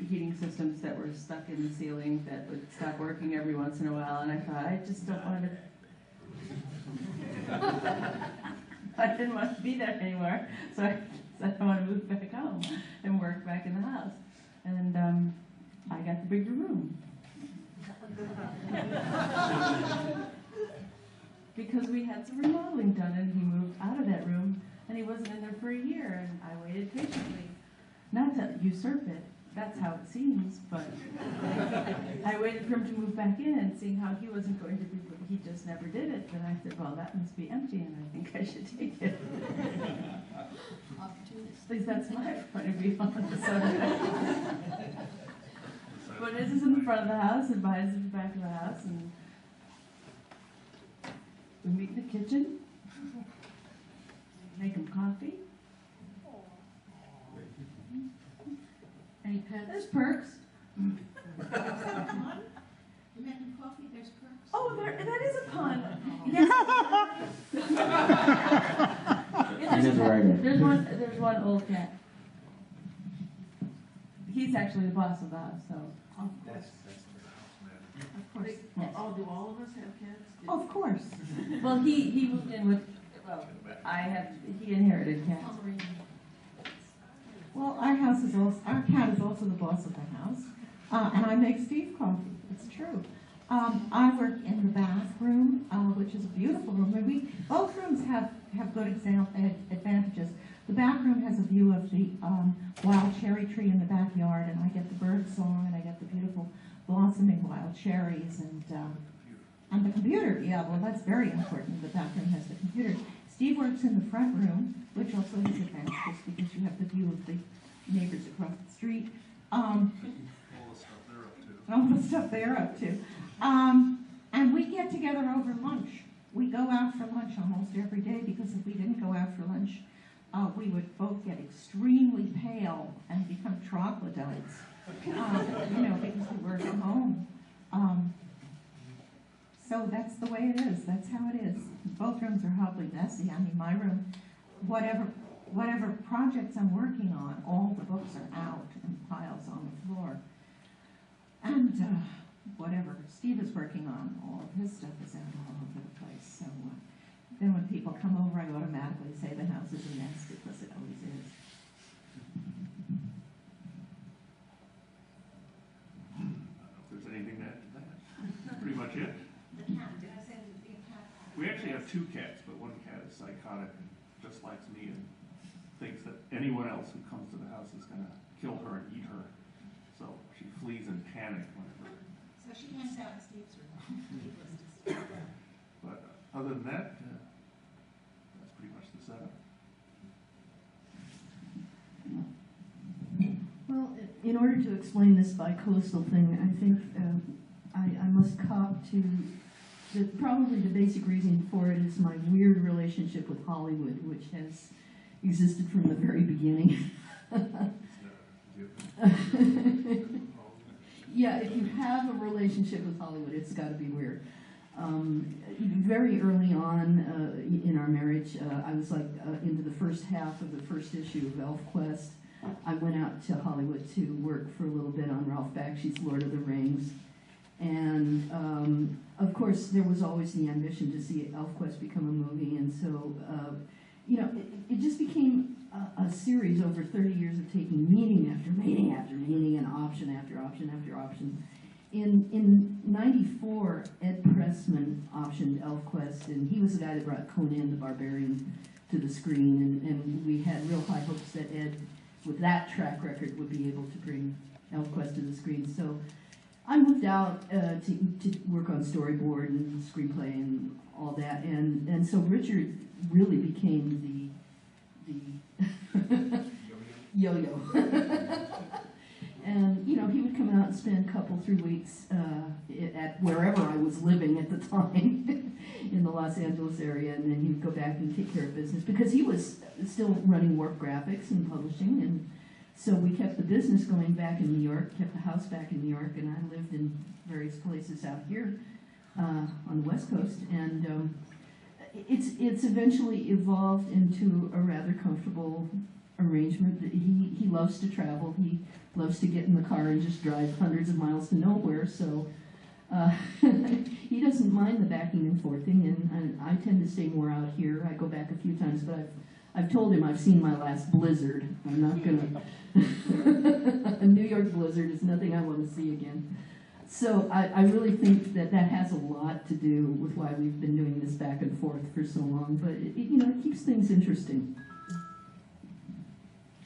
heating systems that were stuck in the ceiling that would stop working every once in a while, and I thought, I just don't want to. I didn't want to be there anymore, so I said I want to move back home and work back in the house. And I got the bigger room. Because we had some remodeling done, and he moved out of that room, and he wasn't in there for a year, and I waited patiently. Not to usurp it, that's how it seems, but I waited for him to move back in, and seeing how he wasn't going to be, he just never did it, then I said, well, that must be empty, and I think I should take it. At least that's my point of view on the subject. But this is in the front of the house, and mine is in the back of the house, and we meet in the kitchen, make him coffee. Any pets? There's perks. Is that a pun? You make him coffee, there's perks? Oh, that is a pun. Yes. There's one old cat. He's actually the boss of the house, so. Of course. Of course. Yes. Oh, do all of us have cats? Of course. Well, he moved in with, he inherited cats. Well, our cat is also the boss of the house, and I make Steve coffee. It's true. I work in the bathroom, which is a beautiful room. And both rooms have good advantages. The bathroom has a view of the wild cherry tree in the backyard, and I get the bird song, and I get the beautiful blossoming wild cherries, and the computer. Yeah, well, that's very important. The bathroom has the computer. Steve works in the front room, which also has advantages because you have the view of the neighbors across the street. All the stuff they're up to. All the stuff they're up to. And we get together over lunch. We go out for lunch almost every day, because if we didn't go out for lunch, we would both get extremely pale and become troglodytes, because we work at home. So that's the way it is. That's how it is. Both rooms are awfully messy. I mean, my room, whatever projects I'm working on, all the books are out in piles on the floor. And whatever Steve is working on, all of his stuff is out all over the place. So then when people come over, I automatically say the house is a mess, because it always is. I don't know if there's anything to add to that. That's pretty much it. The cat, did I say the cat? We actually have two cats, but one cat is psychotic and just likes me and thinks that anyone else who comes to the house is going to kill her and eat her. So she flees in panic whenever. So she hangs out in Steve's room. But other than that, that's pretty much the setup. Well, in order to explain this bi-coastal thing, I think I must cop to probably the basic reason for it is my weird relationship with Hollywood, which has existed from the very beginning. Yeah, if you have a relationship with Hollywood, it's got to be weird. Very early on in our marriage, I was like into the first half of the first issue of ElfQuest. I went out to Hollywood to work for a little bit on Ralph Bakshi's Lord of the Rings. And of course, there was always the ambition to see ElfQuest become a movie. And so, it just became a series over 30 years of taking meeting after meeting after meeting and option after option after option. In '94, Ed Pressman optioned ElfQuest, and he was the guy that brought Conan the Barbarian to the screen. And we had real high hopes that Ed, with that track record, would be able to bring ElfQuest to the screen. So I moved out to work on storyboard and screenplay and all that, and so Richard really became the yo-yo. And he would come out and spend a couple, 3 weeks at wherever I was living at the time in the Los Angeles area, and then he would go back and take care of business, because he was still running Warp Graphics and publishing, and so we kept the business going back in New York, kept the house back in New York, and I lived in various places out here on the West Coast, and it's eventually evolved into a rather comfortable arrangement. He loves to travel. He loves to get in the car and just drive hundreds of miles to nowhere. So he doesn't mind the backing and forthing, and I tend to stay more out here. I go back a few times, but I've told him I've seen my last blizzard. I'm not gonna. A New York blizzard is nothing I want to see again. So I really think that has a lot to do with why we've been doing this back and forth for so long. But it keeps things interesting.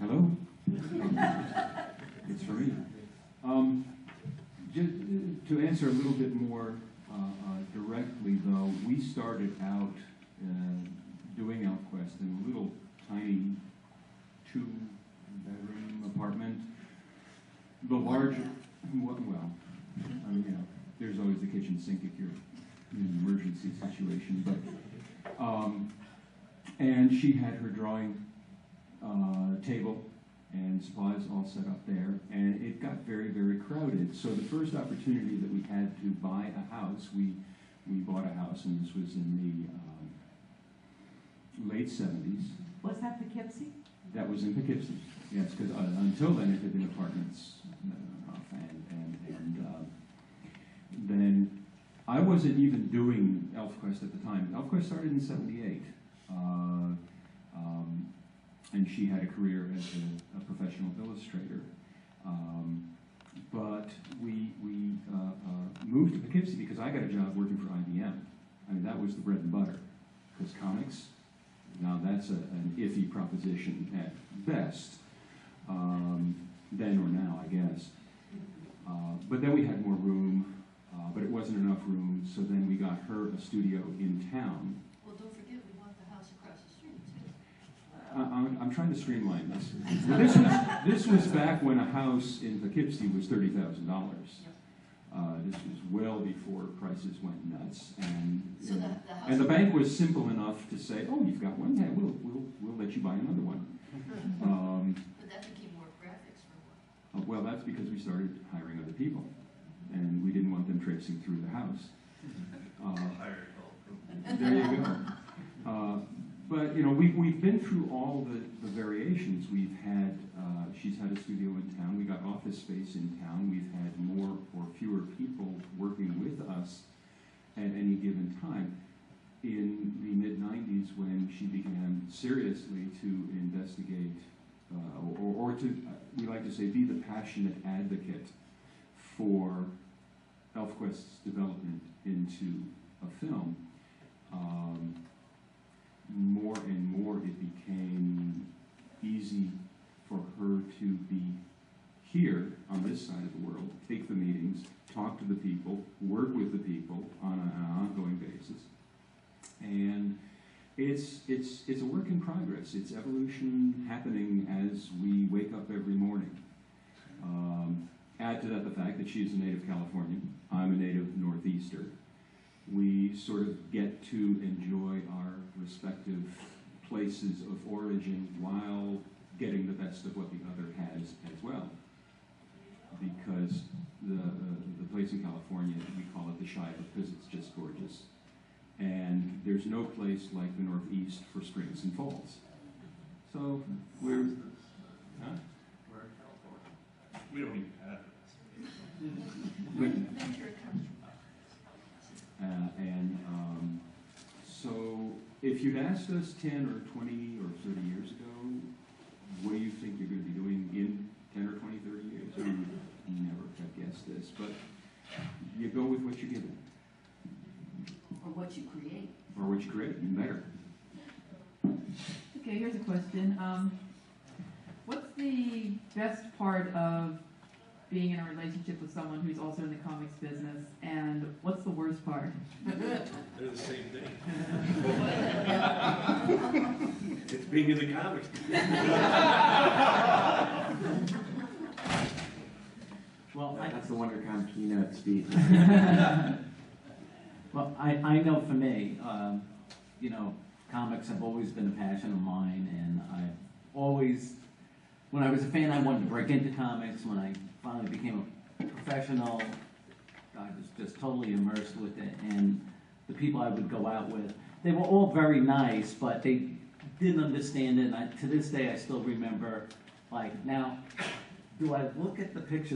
Hello. It's for me. Just to answer a little bit more directly, though, we started out doing ElfQuest in a little tiny 2-bedroom apartment. The larger, well, there's always the kitchen sink if you're in an emergency situation. But and she had her drawing table and supplies all set up there, and it got very, very crowded. So the first opportunity that we had to buy a house, we bought a house, and this was in the late 70s. Was that Poughkeepsie? That was in Poughkeepsie, yes, because until then it had been apartments, and then I wasn't even doing ElfQuest at the time. ElfQuest started in '78. And she had a career as a professional illustrator. But we moved to Poughkeepsie because I got a job working for IBM. I mean, that was the bread and butter. Because comics, now that's an iffy proposition at best, then or now, I guess. But then we had more room, but it wasn't enough room, so then we got her a studio in town. Well, don't forget, we want the house across the street, too. I'm trying to streamline this. This was back when a house in Poughkeepsie was $30,000. This was well before prices went nuts, and So the house. and the bank was simple enough to say, "Oh, you've got one? Yeah, we'll let you buy another one." But that became more graphics for a while. Well, that's because we started hiring other people, and we didn't want them traipsing through the house. There you go. But we've been through all the variations. We've had she's had a studio in town. We got office space in town. We've had more or fewer people working with us at any given time. In the mid-'90s, when she began seriously to investigate, or to, we like to say, be the passionate advocate for ElfQuest's development into a film, more and more it became easy for her to be here on this side of the world, take the meetings, talk to the people, work with the people on an ongoing basis. And it's a work in progress. It's evolution happening as we wake up every morning. Add to that the fact that she's a native Californian, I'm a native Northeaster. We sort of get to enjoy our respective places of origin while getting the best of what the other has as well. Because the place in California, we call it the Shiva because it's just gorgeous. And there's no place like the Northeast for springs and falls. So we're, huh? We're in California. We don't even have it. So if you'd asked us 10 or 20 or 30 years ago, what do you think you're going to be doing in 10 or 20, 30 years? We would never have guessed this, but you go with what you're given. Or what you create. Or what you create, even better. Okay, here's a question. What's the best part of being in a relationship with someone who's also in the comics business, and what's the worst part? They're the same thing. It's being in the comics. Well, That's the WonderCon keynote speech. well, I know for me, comics have always been a passion of mine, and I've always, when I was a fan, I wanted to break into comics. When I finally became a professional, I was just totally immersed with it, and the people I would go out with, they were all very nice, but they didn't understand it, and to this day, I still remember, like, now, do I look at the picture